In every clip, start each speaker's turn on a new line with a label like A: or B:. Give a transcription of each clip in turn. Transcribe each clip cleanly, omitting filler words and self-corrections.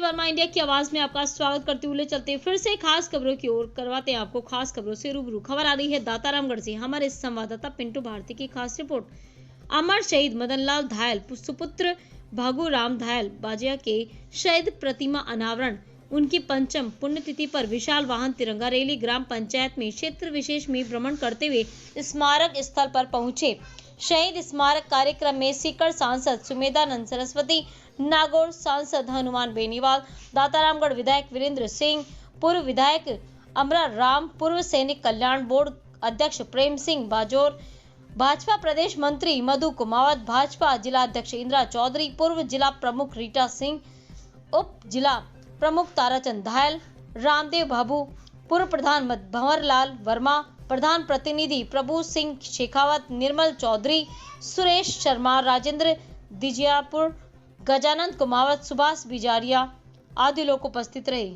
A: Verma India की आवाज में आपका स्वागत करते हुए चलते फिर से खास खबरों की ओर करवाते हैं आपको खास खबरों से रूबरू। खबर आ रही है दातारामगढ़ से। हमारे संवाददाता पिंटू भारती की खास रिपोर्ट। अमर शहीद मदनलाल धायल सुपुत्र भागुराम धायल बाजिया के शहीद प्रतिमा अनावरण, उनकी पंचम पुण्यतिथि पर विशाल वाहन तिरंगा रैली ग्राम पंचायत में क्षेत्र विशेष में भ्रमण करते हुए स्मारक स्थल पर पहुंचे। शहीद स्मारक कार्यक्रम में सीकर सांसद सुमेधानंद सरस्वती, नागौर सांसद हनुमान बेनीवाल, दातारामगढ़ विधायक वीरेंद्र सिंह, पूर्व विधायक अमरा राम, पूर्व सैनिक कल्याण बोर्ड अध्यक्ष प्रेम सिंह बाजोर, भाजपा प्रदेश मंत्री मधु कुमावत, भाजपा जिला अध्यक्ष इंदिरा चौधरी, पूर्व जिला प्रमुख रीटा सिंह, उप जिला प्रमुख ताराचंद धायल, रामदेव बाबू, पूर्व प्रधान भंवरलाल वर्मा, प्रधान प्रतिनिधि प्रभु सिंह शेखावत, निर्मल चौधरी, सुरेश शर्मा, राजेंद्र दिजियापुर, गजानंद कुमावत, सुभाष बिजारिया आदि लोग उपस्थित रहे।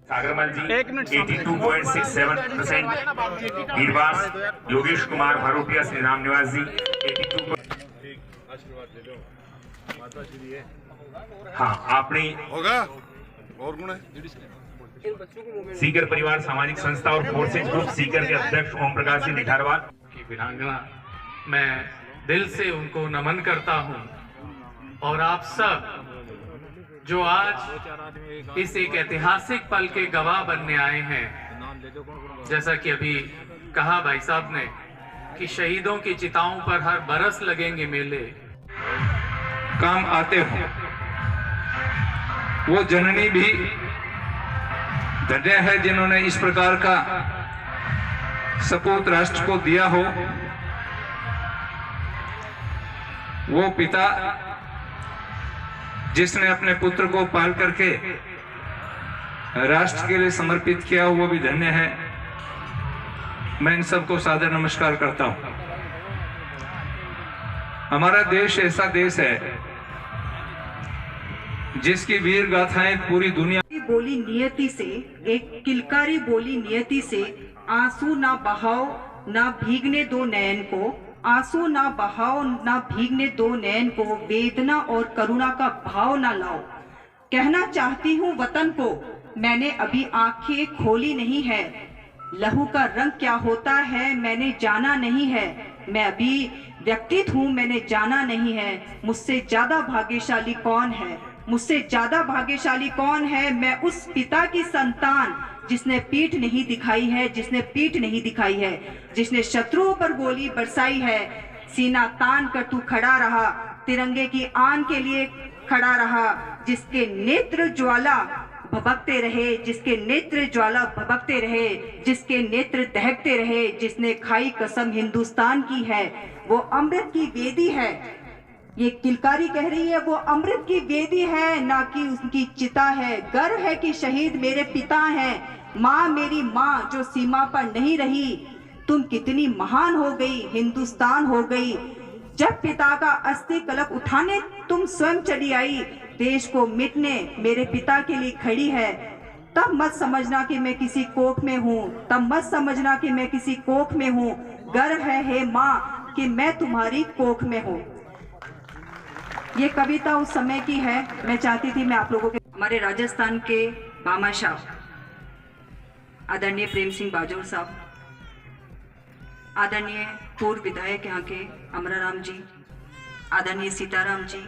B: सागरमल जी 82.67%, वीरवास योगेश कुमार भरोटिया श्री राम निवास जी 82। हाँ आपने
C: होगा और गुण है।
B: सीकर परिवार सामाजिक संस्था और फोर्सेज ग्रुप सीकर के अध्यक्ष ओम प्रकाश सिंह निठारवाल
D: की वीरांगना, मैं दिल से उनको नमन करता हूं। और आप सब जो आज इस एक ऐतिहासिक पल के गवाह बनने आए हैं, जैसा कि अभी कहा भाई साहब ने कि शहीदों की चिताओं पर हर बरस लगेंगे मेले,
E: काम आते हो, वो जननी भी धन्य है जिन्होंने इस प्रकार का सपूत राष्ट्र को दिया हो। वो पिता जिसने अपने पुत्र को पाल करके राष्ट्र के लिए समर्पित किया, वो भी धन्य है। मैं इन सबको सादर नमस्कार करता हूं। हमारा देश ऐसा देश है जिसकी वीर गाथाएं पूरी दुनिया
F: बोली नियति से, एक किलकारी बोली नियति से, आंसू ना बहाओ ना भीगने दो नयन को, आंसू ना बहाओ ना भीगने दो नयन को, वेदना और करुणा का भाव ना लाओ। कहना चाहती हूँ वतन को, मैंने अभी आंखें खोली नहीं है, लहू का रंग क्या होता है मैंने जाना नहीं है, मैं अभी व्यक्तित्व हूँ मैंने जाना नहीं है। मुझसे ज्यादा भाग्यशाली कौन है, मुझसे ज्यादा भाग्यशाली कौन है। मैं उस पिता की संतान जिसने पीठ नहीं दिखाई है, जिसने पीठ नहीं दिखाई है, जिसने शत्रुओं पर गोली बरसाई है। सीना तान कर तू खड़ा रहा, तिरंगे की आन के लिए खड़ा रहा, जिसके नेत्र ज्वाला भभकते रहे, जिसके नेत्र ज्वाला भभकते रहे, जिसके नेत्र दहकते रहे, जिसने खाई कसम हिंदुस्तान की है, वो अमृत की वेदी है। ये किलकारी कह रही है, वो अमृत की वेदी है ना कि उनकी चिता है। गर्व है कि शहीद मेरे पिता हैं, माँ मेरी माँ जो सीमा पर नहीं रही, तुम कितनी महान हो गई, हिंदुस्तान हो गई। जब पिता का अस्थि कलप उठाने तुम स्वयं चली आई, देश को मिटने मेरे पिता के लिए खड़ी है। तब मत समझना कि मैं किसी कोख में हूँ, तब मत समझना कि मैं किसी कोख में हूँ। गर्व है हे माँ कि मैं तुम्हारी कोख में हूँ। ये कविता उस समय की है। मैं चाहती थी मैं आप लोगों के, हमारे राजस्थान के भामाशाह आदरणीय प्रेम सिंह बाजोर साहब, आदरणीय पूर्व विधायक यहाँ के अमरा राम जी, आदरणीय सीताराम जी,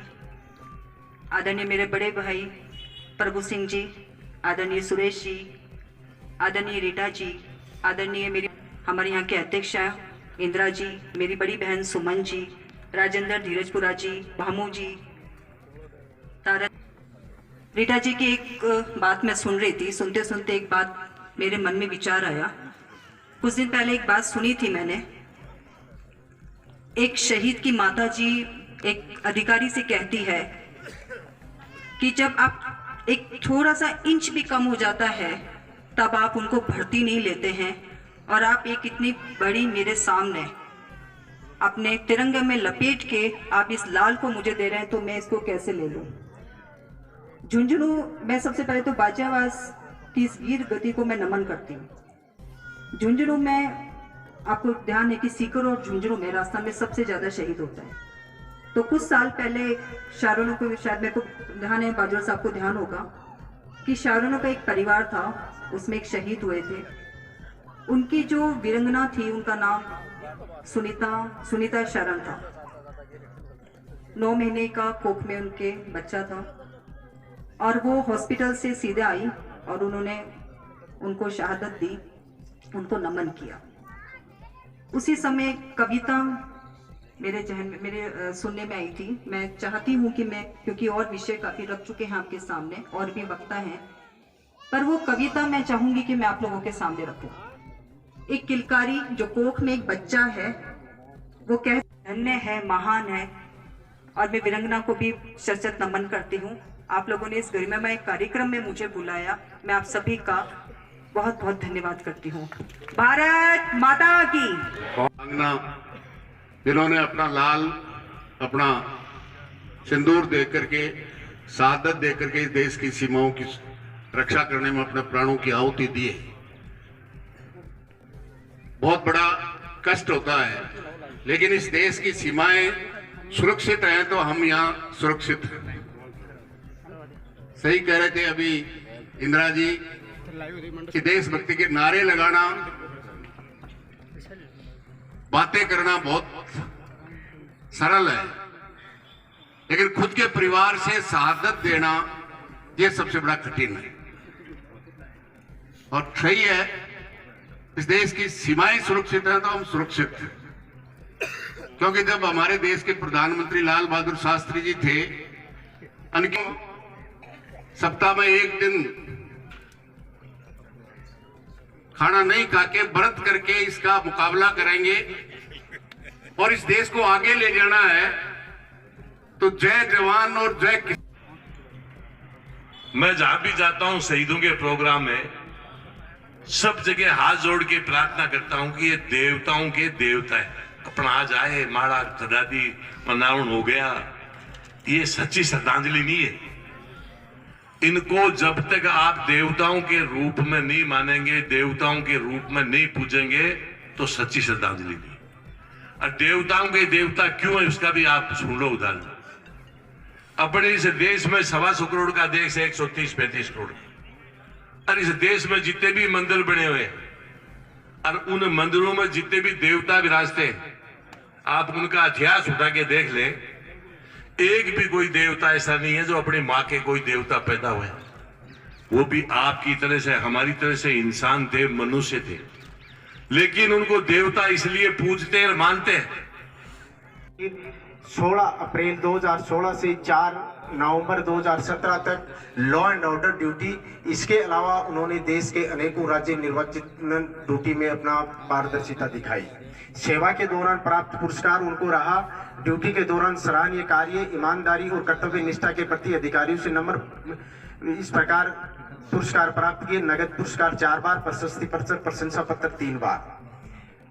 F: आदरणीय मेरे बड़े भाई प्रभु सिंह जी, आदरणीय सुरेश जी, आदरणीय रीटा जी, आदरणीय मेरी हमारे यहाँ के अध्यक्ष इंदिरा जी, मेरी बड़ी बहन सुमन जी, राजेंद्र धीरजपुरा जी, भामू जी, तारा रीटा जी की एक बात मैं सुन रही थी। सुनते सुनते एक बात मेरे मन में विचार आया। कुछ दिन पहले एक बात सुनी थी मैंने। एक शहीद की माता जी एक अधिकारी से कहती है कि जब आप एक थोड़ा सा इंच भी कम हो जाता है तब आप उनको भर्ती नहीं लेते हैं, और आप एक इतनी बड़ी मेरे सामने अपने तिरंगे में लपेट के आप इस लाल को मुझे दे रहे हैं, तो मैं इसको कैसे ले लूं। झुंझुनू, मैं सबसे पहले तो बाजावास की इस वीर गति को मैं नमन करती हूँ। झुंझुनू में आपको ध्यान है कि सीकर और झुंझुनू में राजस्थान में सबसे ज्यादा शहीद होता है। तो कुछ साल पहले शाहरुनों को, शायद मेरे को ध्यान है, बाजवा साहब को ध्यान होगा कि शाहरुनों का एक परिवार था, उसमें एक शहीद हुए थे। उनकी जो वीरंगना थी उनका नाम सुनीता शरण था। 9 महीने का कोख में उनके बच्चा था और वो हॉस्पिटल से सीधे आई और उन्होंने उनको शहादत दी, उनको नमन किया। उसी समय कविता मेरे जहन में, मेरे सुनने में आई थी। मैं चाहती हूँ कि मैं, क्योंकि और विषय काफी रख चुके हैं आपके सामने और भी वक्ता हैं, पर वो कविता मैं चाहूंगी कि मैं आप लोगों के सामने रखूं। एक किलकारी जो कोख में एक बच्चा है, वो कह धन्य है, महान है। और मैं वीरंगना को भी सशक्त नमन करती हूँ। आप लोगों ने इस गरिमामय कार्यक्रम में मुझे बुलाया, मैं आप सभी का बहुत बहुत धन्यवाद करती हूँ। भारत माता की।
C: जिन्होंने अपना लाल, अपना सिंदूर दे करके, शहादत दे करके इस देश की सीमाओं की रक्षा करने में अपने प्राणों की आहुति दी है। बहुत बड़ा कष्ट होता है, लेकिन इस देश की सीमाएं सुरक्षित हैं तो हम यहाँ सुरक्षित हैं। सही कह रहे थे अभी इंदिरा जी कि देशभक्ति के नारे लगाना, बातें करना बहुत सरल है, लेकिन खुद के परिवार से शहादत देना यह सबसे बड़ा कठिन है। और सही है, इस देश की सीमाएं सुरक्षित हैं तो हम सुरक्षित हैं। क्योंकि जब हमारे देश के प्रधानमंत्री लाल बहादुर शास्त्री जी थे, उनकी सप्ताह में एक दिन खाना नहीं खा के व्रत करके इसका मुकाबला करेंगे और इस देश को आगे ले जाना है, तो जय जवान और जय किसान।
G: मैं जहां भी जाता हूं शहीदों के प्रोग्राम में सब जगह हाथ जोड़ के प्रार्थना करता हूं कि ये देवताओं के देवता है। अपना आज आए माड़ा तदादी मनाउन हो गया, ये सच्ची श्रद्धांजलि नहीं है। इनको जब तक आप देवताओं के रूप में नहीं मानेंगे, देवताओं के रूप में नहीं पूजेंगे, तो सच्ची श्रद्धांजलि नहीं। और देवताओं के देवता क्यों है उसका भी आप सुन लो उदाहरण। अपने इस देश में 125 करोड़ का देश है, 130-135 करोड़। और इस देश में जितने भी मंदिर बने हुए और उन मंदिरों में जितने भी देवता विराजते हैं, आप उनका इतिहास उठा के देख लें, एक भी कोई देवता ऐसा नहीं है जो अपनी माँ के कोई देवता पैदा हुए। वो भी आपकी तरह से, हमारी तरह से इंसान थे, मनुष्य थे, लेकिन उनको देवता इसलिए पूजते और मानते हैं।
H: 16 अप्रैल 2016 से 4 नवंबर 2017 तक लॉ एंड ऑर्डर ड्यूटी, इसके अलावा उन्होंने देश के अनेकों राज्य निर्वाचन ड्यूटी में अपना पारदर्शिता दिखाई। सेवा के दौरान प्राप्त पुरस्कार उनको रहा। ड्यूटी के दौरान सराहनीय कार्य, ईमानदारी और कर्तव्य निष्ठा के प्रति अधिकारियों से नम्र इस प्रकार पुरस्कार प्राप्त किए। नगद पुरस्कार 4 बार, प्रशस्ति पत्र, प्रशंसा पत्र 3 बार।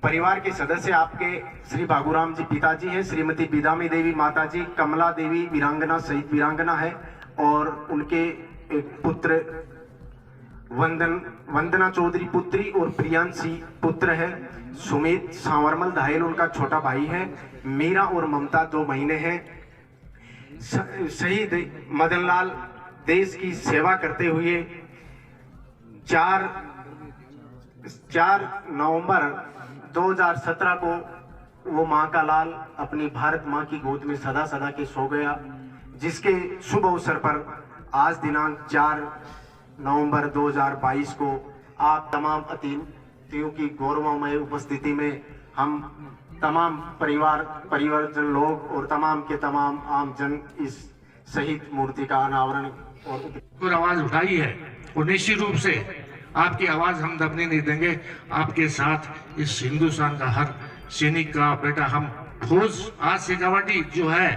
H: परिवार के सदस्य आपके श्री बाबूराम जी पिताजी हैं, श्रीमती बिदामी देवी माताजी, कमला देवी वीरांगना शहीद वीरांगना है, और उनके एक पुत्र वंदना चौधरी पुत्री और प्रियांशी पुत्र है। सुमित सांवरमल धायल उनका छोटा भाई है। मीरा और ममता 2 महीने हैं। शहीद मदनलाल देश की सेवा करते हुए 4 नवंबर 2017 को वो माँ का लाल अपनी भारत माँ की गोद में सदा सदा के सो गया, जिसके शुभ अवसर पर आज दिनांक 4 नवंबर 2022 को आप तमाम अतिथियों की गौरवमय उपस्थिति में हम तमाम परिवारजन लोग और तमाम के तमाम आम जन इस शहीद मूर्ति का अनावरण और
I: आवाज उठाई है, और निश्चित रूप से आपकी आवाज हम दबने नहीं देंगे। आपके साथ इस हिंदुस्तान का हर सैनिक का बेटा, हम फौज आज शेखावाटी जो है,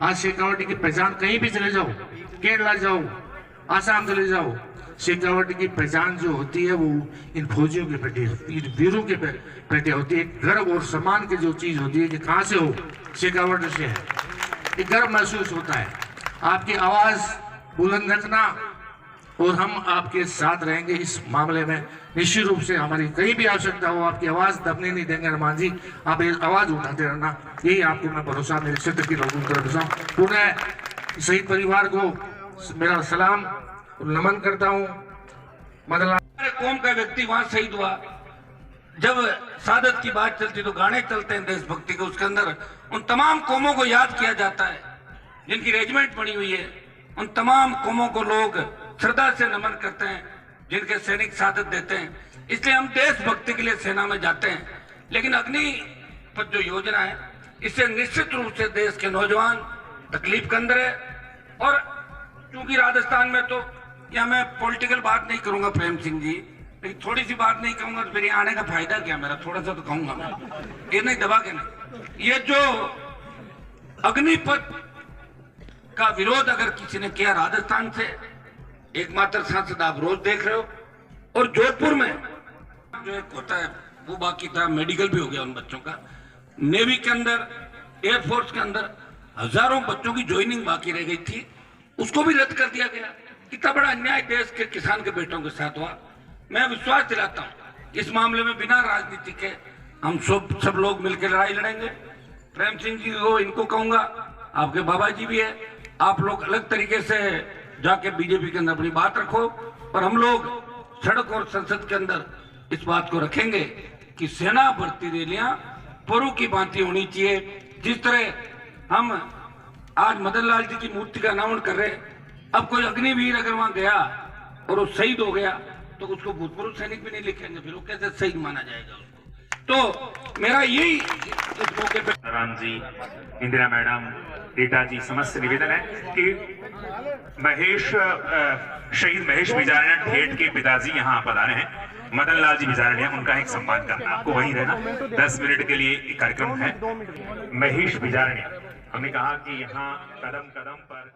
I: आज शेखावाटी की पहचान कहीं भी चले जाओ, केरला जाओ, आसाम चले जाओ, शेखावाटी की पहचान जो होती है वो इन फौजियों के प्रति, इन वीरों के प्रति होती है। गर्व और सम्मान की जो चीज होती है कि कहाँ से हो, शेखावाटी से है, एक गर्व महसूस होता है। आपकी आवाज बुलंद रखना और हम आपके साथ रहेंगे इस मामले में। निश्चित रूप से हमारी कहीं भी आवश्यकता हो आपकी आवाज दबने नहीं देंगे। हनुमान जी, आप एक आवाज उठाते रहना, यही आपको मैं भरोसा मेरे क्षेत्र के लोगों की तरफ से। पुनः शहीद परिवार को मेरा सलाम और नमन करता हूँ। मदनलाल
J: कौम का व्यक्ति वहां शहीद हुआ। जब सादत की बात चलती तो गाने चलते हैं देशभक्ति के, उसके अंदर उन तमाम कौमों को याद किया जाता है जिनकी रेजिमेंट बनी हुई है। उन तमाम कौमों को लोग श्रद्धा से नमन करते हैं जिनके सैनिक शहादत देते हैं। इसलिए हम देशभक्ति के लिए सेना में जाते हैं। लेकिन अग्निपथ जो योजना है, इससे निश्चित रूप से देश के नौजवान तकलीफ के अंदर है। और चूंकि राजस्थान में तो, या मैं पॉलिटिकल बात नहीं करूंगा प्रेम सिंह जी, लेकिन थोड़ी सी बात नहीं कहूंगा तो फिर आने का फायदा क्या मेरा, थोड़ा सा तो कहूंगा मैं, ये नहीं दबा के नहीं। ये जो अग्निपथ का विरोध अगर किसी ने किया राजस्थान से, एकमात्र सांसद आप रोज देख रहे हो। और जोधपुर में जो एक होता है वो बाकी था, मेडिकल भी हो गया उन बच्चों का। नेवी के अंदर, एयरफोर्स के अंदर हजारों बच्चों की ज्वाइनिंग बाकी रह गई थी, उसको भी रद्द कर दिया गया। कितना बड़ा अन्याय देश के किसान के बेटों के साथ हुआ। मैं विश्वास दिलाता हूँ इस मामले में बिना राजनीति के हम सब लोग मिलकर लड़ाई लड़ेंगे। प्रेम सिंह जी को, इनको कहूंगा, आपके बाबा जी भी है, आप लोग अलग तरीके से जाके बीजेपी के अंदर अपनी बात रखो। और हम लोग सड़क और संसद के अंदर इस बात को रखेंगे कि सेना भर्ती रैलियां पुरु की भांति होनी चाहिए। जिस तरह हम आज मदनलाल जी की मूर्ति का अनावरण कर रहे हैं, अब कोई अग्निवीर अगर वहां गया और वो शहीद हो गया तो उसको भूतपूर्व सैनिक भी नहीं लिखेंगे, फिर वो कैसे शहीद माना जाएगा उसको। तो मेरा यही इस मौके पे
B: राम जी, इंदिरा मैडम, रीटा जी, समस्त निवेदन है कि शहीद महेश बिजारनिया ठेठ के पिताजी यहाँ पधारे हैं, मदनलाल जी बिजारनिया, उनका एक सम्मान करना। आपको वहीं रहना, 10 मिनट के लिए कार्यक्रम है। महेश बिजारनिया, हमने कहा कि यहाँ कदम कदम पर